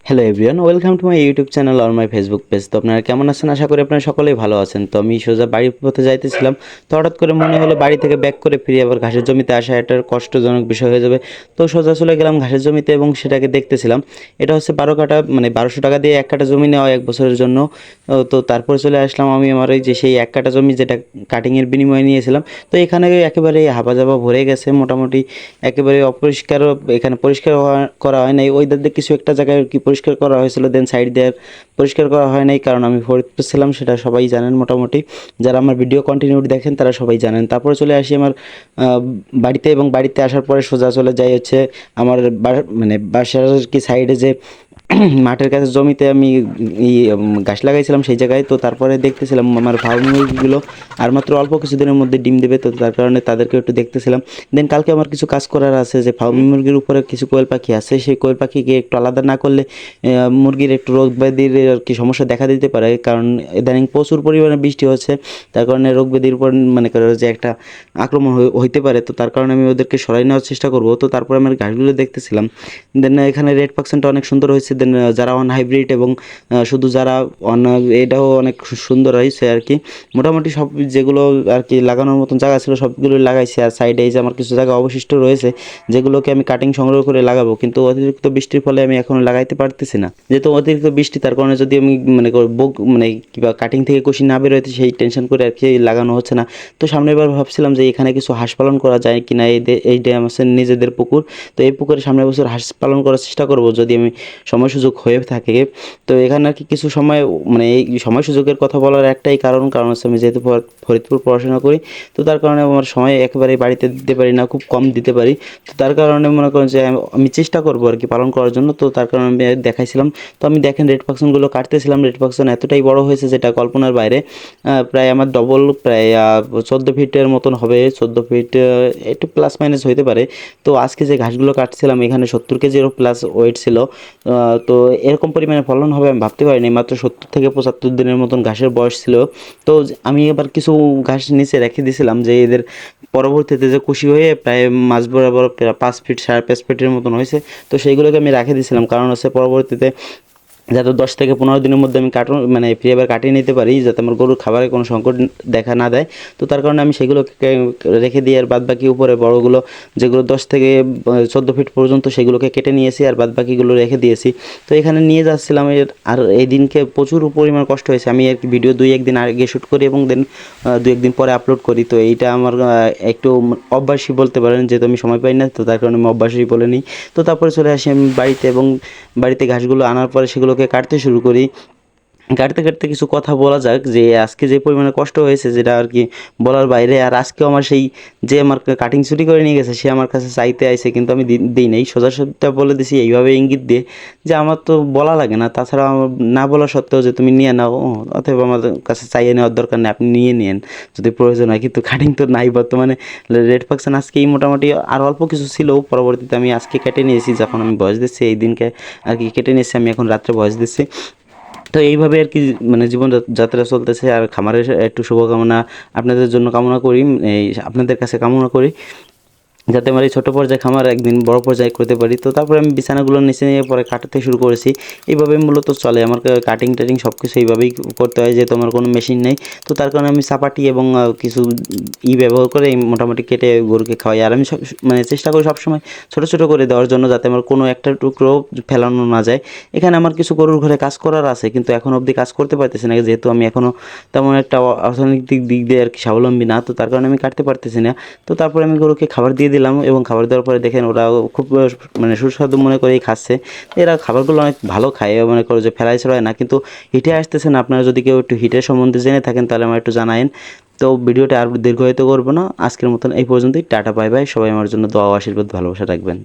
Hello everyone, welcome to my YouTube channel আর my Facebook page. তো আপনারা কেমন আছেন? আশা করি আপনারা সকলেই ভালো আছেন। তো আমি সোজা বাড়ির পথে যাইতেছিলাম, তো হঠাৎ করে মনে হলো বাড়ি থেকে ব্যাক করে ফিরে আবার ঘাসের জমিতে আসা একটা কষ্টজনক বিষয় হয়ে যাবে। তো সোজা চলে গেলাম ঘাসের জমিতে এবং সেটাকে দেখতেছিলাম। এটা হচ্ছে 12 কাঠা, মানে 1200 টাকা দিয়ে 1 কাঠা জমি নেওয়া 1 বছরের জন্য। তো তারপরে চলে আসলাম আমি আমার এই যে সেই 1 কাঠা জমি যেটা কাটিংয়ের বিনিময়ে নিয়েছিলাম। তো এখানে একেবারে হাবাজাবা ভরে গেছে, মোটামুটি একেবারে অপরিষ্কারও, এখানে পরিষ্কার করা হয় নাই। ওই দিকে কিছু একটা জায়গায় কি পরিষ্কার করা হয়েছিল, দেন সাইড দিয়ে পরিষ্কার করা হয় নাই, কারণ আমি ফরিদপুর ছিলাম, সেটা সবাই জানেন। মোটামুটি যারা আমার ভিডিও কন্টিনিউটি দেখেন তারা সবাই জানেন। তারপরে চলে আসি আমার বাড়িতে, এবং বাড়িতে আসার পরে সোজা চলে যাই হচ্ছে আমার মানে বাসার কি সাইডে যে মাঠের কাছে জমিতে আমি গাছ লাগাইছিলাম সেই জায়গায়। তো তারপরে দেখতেছিলাম আমার ফার্ম মুরগিগুলো আর মাত্র অল্প কিছুদিনের মধ্যে ডিম দেবে, তো তার কারণে তাদেরকে একটু দেখতেছিলাম। দেন কালকে আমার কিছু কাজ করার আছে, যে ফার্ম মুরগির উপরে কিছু কোয়েল পাখি আছে, সেই কোয়েল পাখিকে একটু আলাদা না করলে মুরগির একটু রোগ ব্যাধির আর কি সমস্যা দেখা দিতে পারে, কারণ ইদানিং প্রচুর পরিমাণে বৃষ্টি হচ্ছে। তার কারণে রোগ ব্যাধির উপর মানে করে যে একটা আক্রমণ হইতে পারে। তো তার কারণে আমি ওদেরকে সরাই নেওয়ার চেষ্টা করব। তো তারপরে আমার গাছগুলো দেখতেছিলাম। দেন এখানে রেড পার্সেন্টটা অনেক সুন্দর হয়েছে। দেন যারা অন হাইব্রিড এবং শুধু যারা অন, এটাও অনেক সুন্দর হয়েছে আর কি। মোটামুটি সব যেগুলো আর কি লাগানোর মতন জায়গা ছিল সবগুলো লাগাইছি। আর সাইডে এই যে আমার কিছু জায়গা অবশিষ্ট রয়েছে, যেগুলোকে আমি কাটিং সংগ্রহ করে লাগাবো, কিন্তু অতিরিক্ত বৃষ্টির ফলে আমি এখনো লাগাইতে পারতেছি না। যেহেতু অতিরিক্ত বৃষ্টি, তার কারণে যদি আমি মানে মানে কিংবা কাটিং থেকে কুশি না বেরোতে সেই টেনশন করে আর কি লাগানো হচ্ছে না। তো সামনের বার ভাবছিলাম যে এখানে কিছু হাঁস পালন করা যায় কিনা। এই ড্যাম আছে নিজেদের পুকুর, তো এই পুকুরে সামনের বছর হাঁস পালন করার চেষ্টা করব যদি আমি সময় সুযোগ হয়ে থাকে। তো এখানে আর কি কিছু সময়, মানে এই সময় সুযোগের কথা বলার একটাই কারণ হচ্ছে আমি যেহেতু ফরিদপুর পড়াশোনা করি, তো তার কারণে আমার সময় একেবারেই বাড়িতে দিতে পারি না, খুব কম দিতে পারি। তো তার কারণে মনে করেন যে আমি চেষ্টা করবো আর কি পালন করার জন্য। তো তার কারণে আমি দেখাইছিলাম। তো আমি দেখেন রেড পাকসনগুলো কাটতেছিলাম, রেড পাকসন এতটাই বড় হয়েছে যেটা কল্পনার বাইরে। প্রায় আমার ডবল, প্রায় 14 ফিটের মতন হবে, 14 ফিট একটু প্লাস মাইনাস হইতে পারে। তো আজকে যে ঘাসগুলো কাটছিলাম এখানে 70 কেজিরও প্লাস ওয়েট ছিল। তো এরকম পরিমাণে ফলন হবে আমি ভাবতে পারিনি। মাত্র 70 থেকে 75 দিনের মতন ঘাসের বয়স ছিল। তো আমি এবার কিছু ঘাস নিচে রেখে দিয়েছিলাম, যে এদের পরবর্তীতে যে কুশি হয়ে প্রায় মাঝ বরাবর প্রায় 5 ফিট 5.5 ফিটের মতন হয়েছে। তো সেইগুলোকে আমি রেখে দিয়েছিলাম, কারণ হচ্ছে পরবর্তীতে যাতে 10 থেকে 15 দিনের মধ্যে আমি মানে ফ্রি আবার কাটিয়ে নিতে পারি, যাতে আমার গরুর খাবারের কোনো সংকট দেখা না দেয়। তো তার কারণে আমি সেগুলোকে রেখে দিই। আর বাদবাকি উপরে বড়গুলো যেগুলো 10 থেকে 14 ফিট পর্যন্ত, সেগুলোকে কেটে নিয়েছি আর বাদবাকিগুলো রেখে দিয়েছি। তো এখানে নিয়ে যাচ্ছিলাম আর এই দিনকে প্রচুর পরিমাণ কষ্ট হয়েছে। আমি আর কি ভিডিও 2-1 দিন আগে শ্যুট করি এবং দেন 2-1 দিন পরে আপলোড করি। তো এইটা আমার একটু অভ্যাসই বলতে পারেন, যেহেতু আমি সময় পাই না, তো তার কারণে আমি অভ্যাসই বলে নিই। তো তারপরে চলে আসি আমি বাড়িতে, এবং বাড়িতে ঘাসগুলো আনার পরে সেগুলোকে কাটতে শুরু করি। কাটতে কাটতে কিছু কথা বলা যাক, যে আজকে যে পরিমাণে কষ্ট হয়েছে যেটা আর কি বলার বাইরে। আর আজকেও আমার সেই যে আমার কাটিং চুরি করে নিয়ে গেছে সে আমার কাছে চাইতে আইছে, কিন্তু আমি দিই নাই। সোজাসুজিটা বলে দিছি এইভাবে ইঙ্গিত দিয়ে, যে আমার তো বলা লাগে না, তাছাড়া আমার না বলা সত্ত্বেও যে তুমি নিয়ে নাও, অতএব আমাদের কাছে চাইয়ে নেওয়ার দরকার নেই, আপনি নিয়ে নিন যদি প্রয়োজন হয়। কিন্তু কাটিং তো নাই বর্তমানে। রেড পাকশন আজকেই মোটামুটি আর অল্প কিছু ছিল, পরবর্তীতে আমি আজকে কেটে নিয়েছি যখন আমি ভয়েস দিচ্ছি, এই দিনকে আর কি কেটে নিয়েছি আমি, এখন রাত্রে ভয়েস দিচ্ছি। তো এইভাবে আর কি মানে জীবন যাত্রা চলতেছে। আর খামারের একটু শুভকামনা আপনাদের জন্য কামনা করি, এই আপনাদের কাছে কামনা করি, যাতে আমার এই ছোটো পর্যায়ে খামার একদিন বড় পর্যায়ে করতে পারি। তো তারপরে আমি বিছানাগুলো নিচে নিয়ে পরে কাটাতে শুরু করেছি। এইভাবে মূলত চলে আমার কাটিং টাটিং সব কিছু এইভাবেই করতে হয়, যেহেতু আমার কোনো মেশিন নেই। তো তার কারণে আমি চাপাটি এবং কিছু ব্যবহার করে মোটামুটি কেটে গরুকে খাওয়াই। আর আমি মানে চেষ্টা করি সবসময় ছোটো ছোটো করে দেওয়ার জন্য, যাতে আমার কোনো একটা টুকরো ফেলানো না যায়। এখানে আমার কিছু গরুর ঘরে কাজ করার আছে, কিন্তু এখন অবধি কাজ করতে পারতেছি না, যেহেতু আমি এখনও তেমন একটা অর্থনৈতিক দিক দিয়ে আর কি স্বাবলম্বী না। তো তার কারণে আমি কাটতে পারতেছি না। তো তারপরে আমি গরুকে খাবার দিয়ে দিলাম, এবং খাবার দেওয়ার পরে দেখেন ওরা খুব মানে সুস্বাদু মনে করেই খাচ্ছে। এরা খাবারগুলো অনেক ভালো খায়, মনে করো যে ফেলাই ছড়ায় না। কিন্তু হিটে আসতেছে না, আপনারা যদি কেউ একটু হিটের সম্বন্ধে জেনে থাকেন তাহলে আমার একটু জানায়েন। তো ভিডিওটা আর দীর্ঘায়িত করবো না, আজকের মতন এই পর্যন্তই। Tata bye bye. সবাই আমার জন্য দোয়া ও আশীর্বাদ ভালোবাসা রাখবেন।